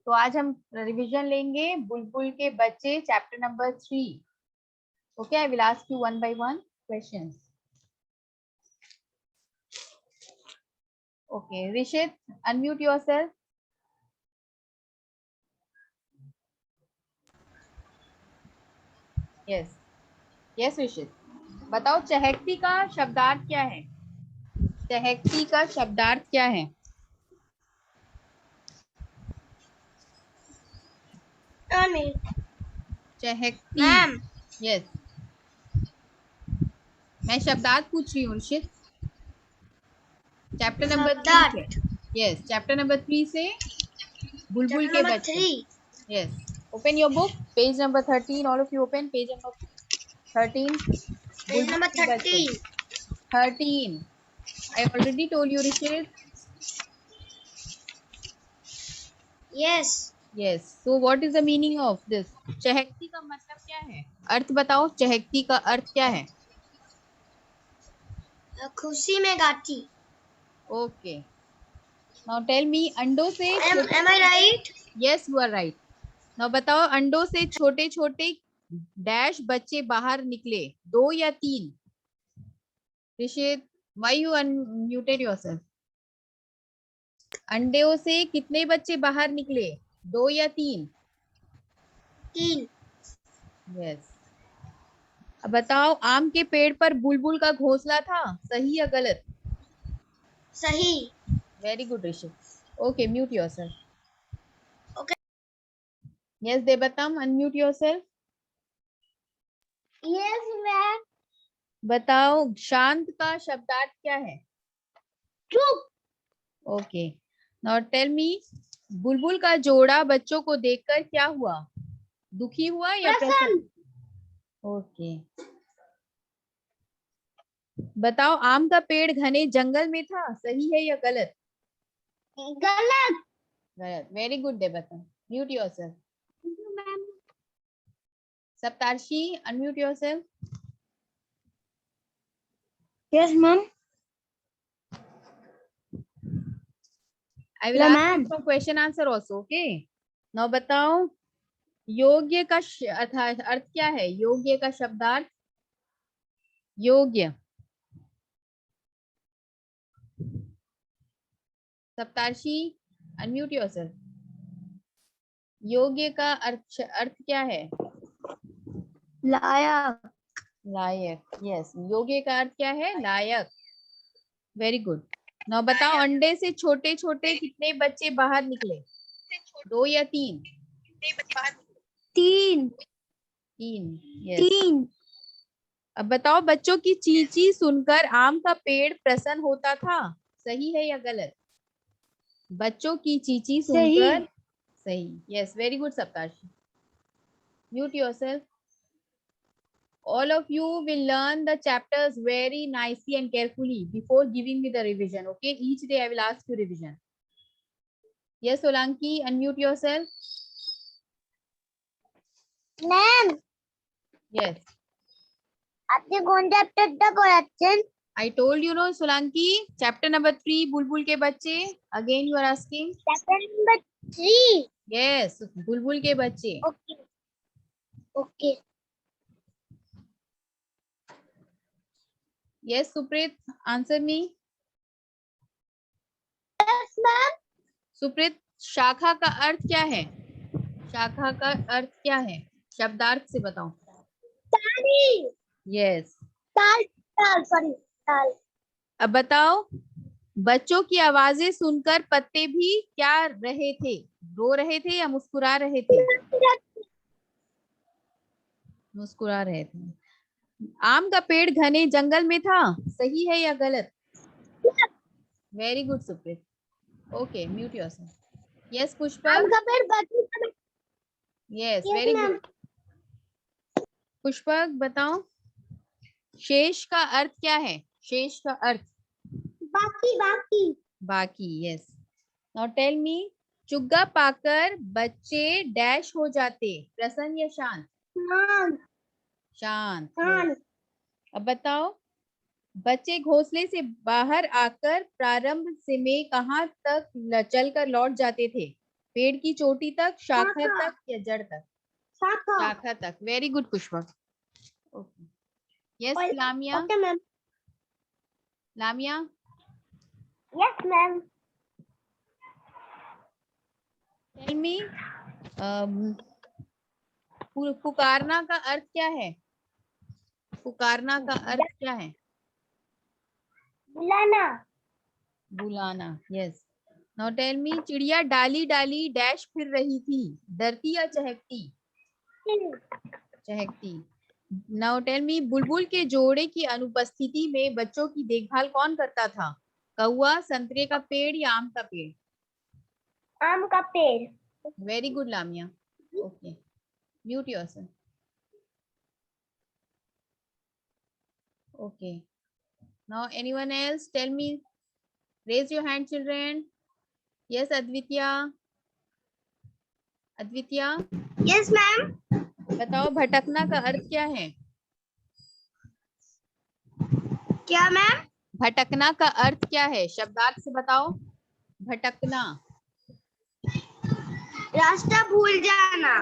तो आज हम रिवीजन लेंगे बुलबुल के बच्चे chapter number 3. Okay, I will ask you one by one questions. Okay, Rishit, unmute yourself. Yes yes रिशित, बताओ चहकती का शब्दार्थ क्या है? चहकती का शब्दार्थ क्या है? चहकती. मैम, यस, मैं शब्दार्थ पूछ रही हूँ ऋषित. चैप्टर नंबर 3 से. यस, चैप्टर नंबर 3 से बुलबुल के बच्चे. Yes, open your book, page number 13. All of you open page number 13. Page number 30. 13. I already told you, Rishit. Yes. Yes. So what is the meaning of this? चहकती का मतलब क्या है? अर्थ बताओ, चहकती का अर्थ क्या है? खुशी में गाती. Okay. Now tell me, अंडों से Am I right? Yes, you are right. Now बताओ, अंडों से छोटे छोटे डैश बच्चे बाहर निकले, 2 या 3? Rishit, why you unmuted yourself? अंडों से कितने बच्चे बाहर निकले, 2 या 3? 3. यस. अब बताओ, आम के पेड़ पर बुलबुल का घोंसला था, सही या गलत? सही. Very good Rishi. Okay, mute yourself. Okay. Yes Devatam, unmute yourself. Yes, ma'am. बताओ, शांत का शब्दार्थ क्या है? चुप. ओके. नाउ टेल मी, बुलबुल का जोड़ा बच्चों को देखकर क्या हुआ? दुखी हुआ या प्रसन्न? ओके. बताओ, आम का पेड़ घने जंगल में था, सही है या गलत? गलत. गलत. Very good Devatam, mute yourself. Saptarshi, unmute yourself. Yes, ma'am. I will Yeah, ask ma'am. you some question answer also. Okay. Now बताओ, योग्य का अर्थ क्या है? योग्य का शब्दार्थ. योग्य. सप्तार्शी, अनम्यूट योरसेल्फ. योग्य का अर्थ क्या है? लायक. लायक. यस, योग्य का अर्थ क्या है? लायक. Very good. नाउ बताओ, अंडे से छोटे छोटे कितने बच्चे बाहर निकले, 2 या 3? 3. 3. यस. 3. अब बताओ, बच्चों की चींची सुनकर आम का पेड़ प्रसन्न होता था, सही है या गलत? बच्चों की चींची सुनकर. सही. Yes, very good Saptarshi. Mute yourself. All of you will learn the chapters very nicely and carefully before giving me the revision. Okay, each day I will ask you revision. Yes, Solanki, unmute yourself. Ma'am, Yes, আপনি কোন চ্যাপ্টারটা করাচ্ছেন? I told you, no, Solanki, chapter number 3, Bulbul ke bacche. Again you are asking. Chapter number 3. Yes, Bulbul ke bacche. Okay. Okay. Yes, Suprit, answer me. Yes, ma'am. Supreet, शाखा का अर्थ क्या है? शाखा का अर्थ क्या है? शब्दार्थ से बताओ. ताली. यस. ताल. ताल, सॉरी. ताल. अब बताओ, बच्चों की आवाजें सुनकर पत्ते भी क्या रहे थे? रो रहे थे या मुस्कुरा रहे थे? मुस्कुरा रहे थे. आम का पेड़ घने जंगल में था, सही है या गलत? Very good Supreet. Okay, mute yourself. Yes Pushpak. आम का पेड़ बगीचे में. Yes, Yes, very ma'am. Good. Pushpak, बताओ, शेष का अर्थ क्या है? शेष का अर्थ. बाकी. बाकी. बाकी. यस. नाउ टेल मी, चुग्गा पाकर बच्चे डैश हो जाते, प्रसन्न या शांत? शांत. शांत. शांत. अब बताओ, बच्चे घोंसले से बाहर आकर प्रारंभ से में कहां तक चलकर लौट जाते थे? पेड़ की चोटी तक, शाखा शाखा। तक या जड़ तक? शाखा। शाखा तक। Very good Pushpa. Okay, yes Lamia. Okay ma'am. Lamia, yes ma'am. Tell me, पुकारना का अर्थ क्या है? पुकारना का अर्थ क्या है? बुलाना। बुलाना। यस। नाउ टेल मी, चिड़िया डाली डाली डैश फिर रही थी, डरती या चहकती? चहकती। नाउ टेल मी, बुलबुल के जोड़े की अनुपस्थिति में बच्चों की देखभाल कौन करता था? कौवा, संतरे का पेड़ या आम का पेड़? आम का पेड़। Very good Lamia. Okay, mute yourself. Okay, now anyone else? Tell me, raise your hand children. Yes Advitiya. Advitiya, yes ma'am. बताओ भटकना का अर्थ क्या है? क्या मैम? भटकना का अर्थ क्या है? शब्दार्थ से बताओ। भटकना, रास्ता भूल जाना।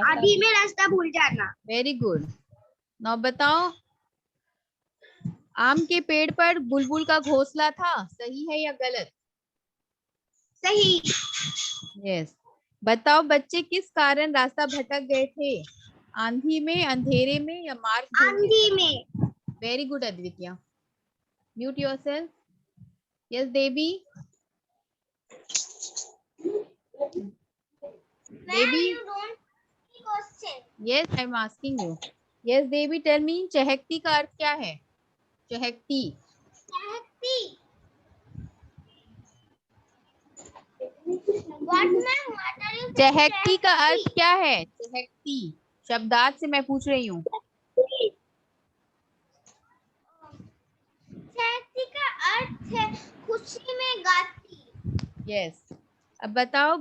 आदि में रास्ता भूल जाना। Very good. नाउ बताओ, आम के पेड़ पर बुलबुल का घोंसला था, सही है या गलत? सही। यस। बताओ बच्चे किस कारण रास्ता भटक गए थे? आंधी में, अंधेरे में या मार्ग भूलने आंधी से? में। Very good Advitiya. Mute yourself. Yes Devi. Devi, yes I am asking you. Yes Devi, tell me, चहकती का अर्थ क्या है? चहकती। चहकती का अर्थ क्या है? चहकती, शब्दार्थ से मैं पूछ रही हूँ। चहकती का अर्थ है खुशी में गाती। यस। अब बताओ,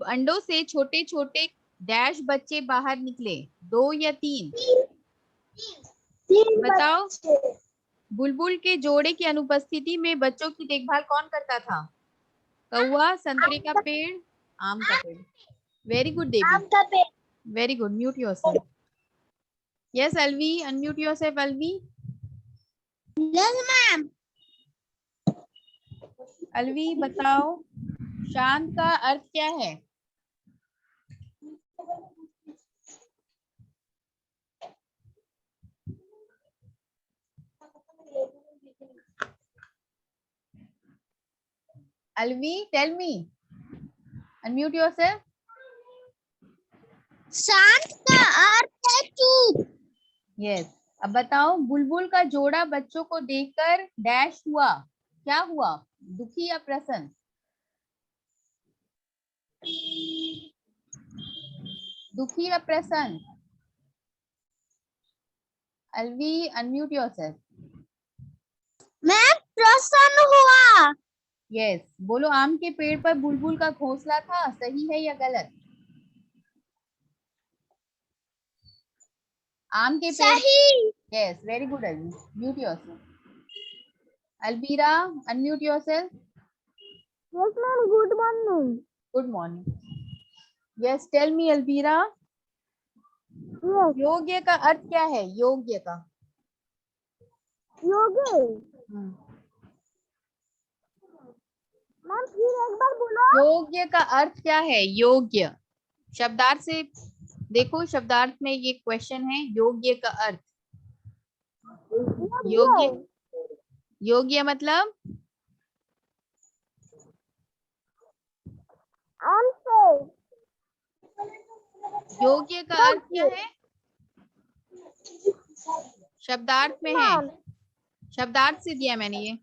अंडों से छोटे छोटे डैश बच्चे बाहर निकले, 2 या 3? बताओ, बुलबुल के जोड़े की अनुपस्थिति में बच्चों की देखभाल कौन करता था? कौवा, संतरे का पेड़, आम का पेड़? Very good Devi. आम का पेड़। Very good, mute yourself. Yes Alvi, unmute yourself Alvi. Yes ma'am. Alvi बताओ, शांत का अर्थ क्या है? Alvi tell me, unmute yourself. शांत का अर्थ है चुप। यस। अब बताओ, बुलबुल का जोड़ा बच्चों को देखकर डैश हुआ, क्या हुआ? दुखी या प्रसन्न? दुखी या प्रसन्न? Alvi unmute yourself. मैं प्रसन्न हुआ। यस। बोलो, आम के पेड़ पर बुलबुल का घोंसला था, सही है या गलत? आम के पेड़। सही। Yes, very good Alvi. Mute yourself. Albira, unmute yourself. Yes ma'am, good morning. Good morning. Yes tell me Albira, योग्य का अर्थ क्या है? योग्य का। योग्य। मैम फिर एक बार बोलो। योग्य का अर्थ क्या है? योग्य, शब्दार्थ से देखो, शब्दार्थ में ये क्वेश्चन है, योग्य का अर्थ। योग्य, योग्य मतलब आंसर। योग्य का अर्थ क्या है? शब्दार्थ में है, शब्दार्थ से दिया मैंने ये।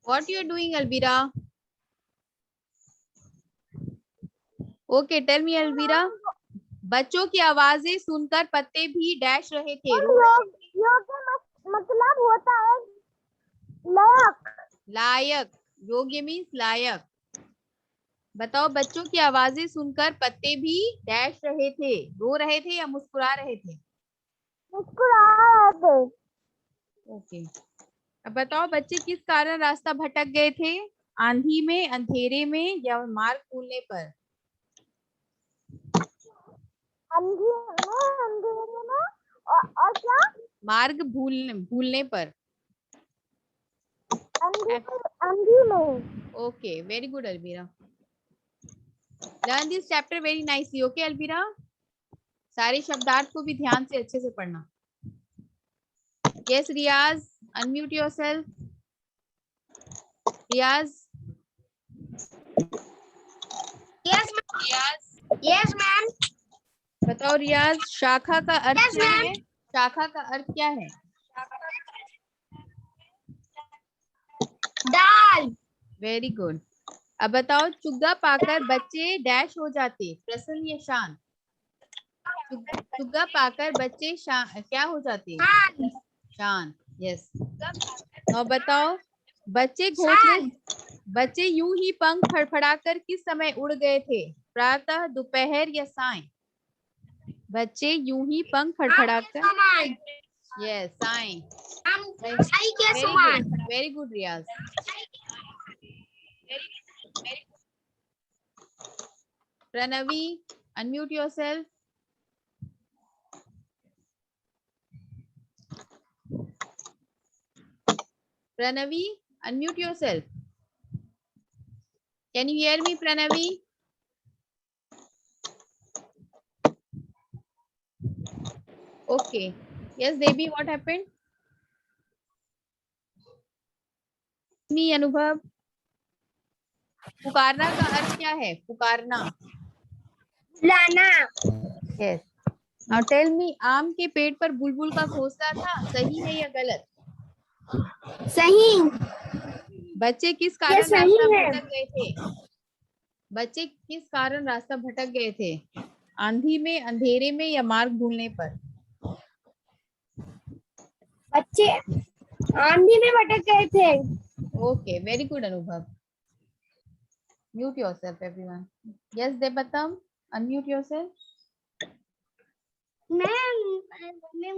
What you are doing, Albira? Okay, tell me, Albira. बच्चों की आवाजें सुनकर पत्ते भी डैश रहे थे, योग्य मतलब होता है लायक। लायक। योग्य मीन्स लायक। बताओ, बच्चों की आवाजें सुनकर पत्ते भी डैश रहे थे, रो रहे थे या मुस्कुरा रहे थे? मुस्कुरा रहे थे। ओके, अब बताओ बच्चे किस कारण रास्ता भटक गए थे? आंधी में, अंधेरे में, या मार्ग भूलने पर? अंधेरे में और क्या? मार्ग भूलने पर। अंधी में। Okay, very good Albira, learn this chapter very nicely. Okay Albira, सारे शब्दार्थ को भी ध्यान से अच्छे से पढ़ना। Yes Riyaz, unmute yourself. Riyaz. Yes ma'am. बताओ रियाज, शाखा का अर्थ Yes, क्या ma'am. है? शाखा का अर्थ क्या है? दाल। Very good. अब बताओ, चुग्गा पाकर बच्चे डैश हो जाते, प्रसन्न या शांत? चुग्गा पाकर बच्चे क्या हो जाते? शांत। यस। और बताओ, बच्चे यूं ही पंख फड़फड़ाकर किस समय उड़ गए थे? प्रातः, दोपहर या साय? बच्चे यूं ही पंख फड़फड़ाकर, यस साय। Very good Riyaz. Pranavi, unmute yourself. Pranavi, unmute yourself. Can you hear me, Pranavi? Okay. Yes, Devi, what happened? Me, अनुभव। पुकारना का अर्थ क्या है? पुकारना। लाना। Yes. Now tell me, आम के पेड़ पर बुलबुल का घोंसला था, सही है या गलत? सही। बच्चे किस कारण रास्ता भटक गए थे? बच्चे किस कारण रास्ता भटक गए थे? आंधी में, अंधेरे में, या मार्ग भूलने पर? बच्चे आंधी में भटक गए थे। Okay, very good अनुभव। Mute yourself, everyone. Yes, Debatam, unmute yourself. Ma'am,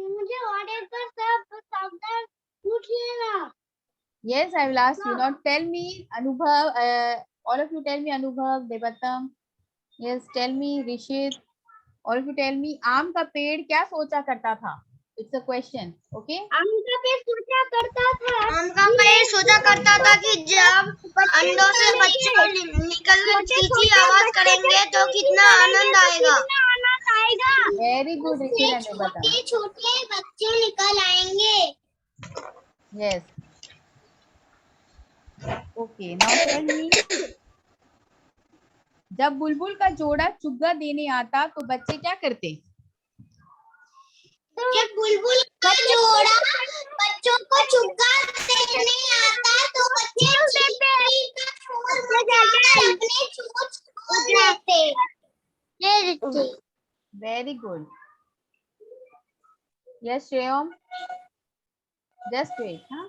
मुझे ऑर्डर पर सब शब्द पूछिएगा। Yes, I will ask you. Now tell me, Anubhav. All of you tell me, Anubhav, Debatam. Yes, tell me, Rishit. All of you tell me, आम का पेड़ क्या सोचा करता था? It's a question, okay? आम का पेड़ सोचा करता था कि जब अंडों से बच्चे निकलकर चींची आवाज करेंगे तो कितना आनंद आएगा। Very good, Rishit and Debatam. छोटे बच्चे निकल आएंगे। Yes. Okay. Now tell me, जब बुलबुल का जोड़ा चुग्गा देने आता तो बच्चे क्या करते? जब बुलबुल का जोड़ा बच्चों को चुग्गा देने आता तो बच्चे अपने चोंच खोल लेते। Very good. Yes, Shreyam. Just wait, huh?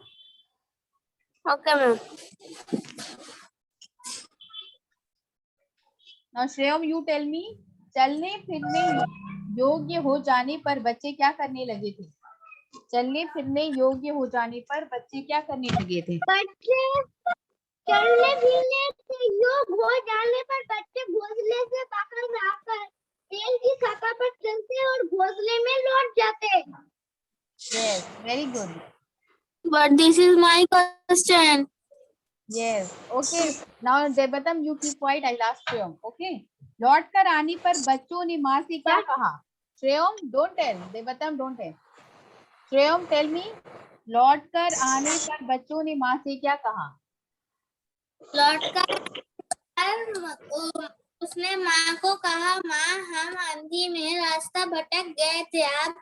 Okay, ma'am. Now, Shreyam, you tell me, चलने फिरने योग्य हो जाने पर बच्चे क्या करने लगे थे? चलने फिरने योग्य हो जाने पर बच्चे क्या करने लगे थे? बच्चे चलने फिरने से योग्य हो जाने पर बच्चे घोंसले से बाहर आकर पेड़ की शाखा पर चलते और घोंसले में लौट जाते। Yes, very good. But this is my question. Yes, okay. Now, Debatam, you keep quiet. I'll ask Shreyam. Okay. लौट कर आने पर बच्चों ने माँ से क्या कहा? Shreyam, don't tell. Debatam, don't tell. Shreyam, tell me. लौट कर आने पर बच्चों ने माँ से क्या कहा? लौट कर उसने माँ को कहा, माँ हम आंधी में रास्ता भटक गए थे, अब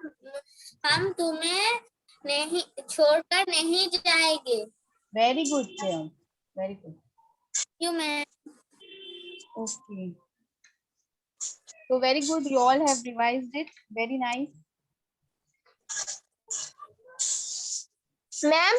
हम तुम्हें नहीं छोड़कर नहीं जाएंगे। Very good, Shreyam. Very good. क्यों ma'am? Okay. So very good. You all have revised it. Very nice. Ma'am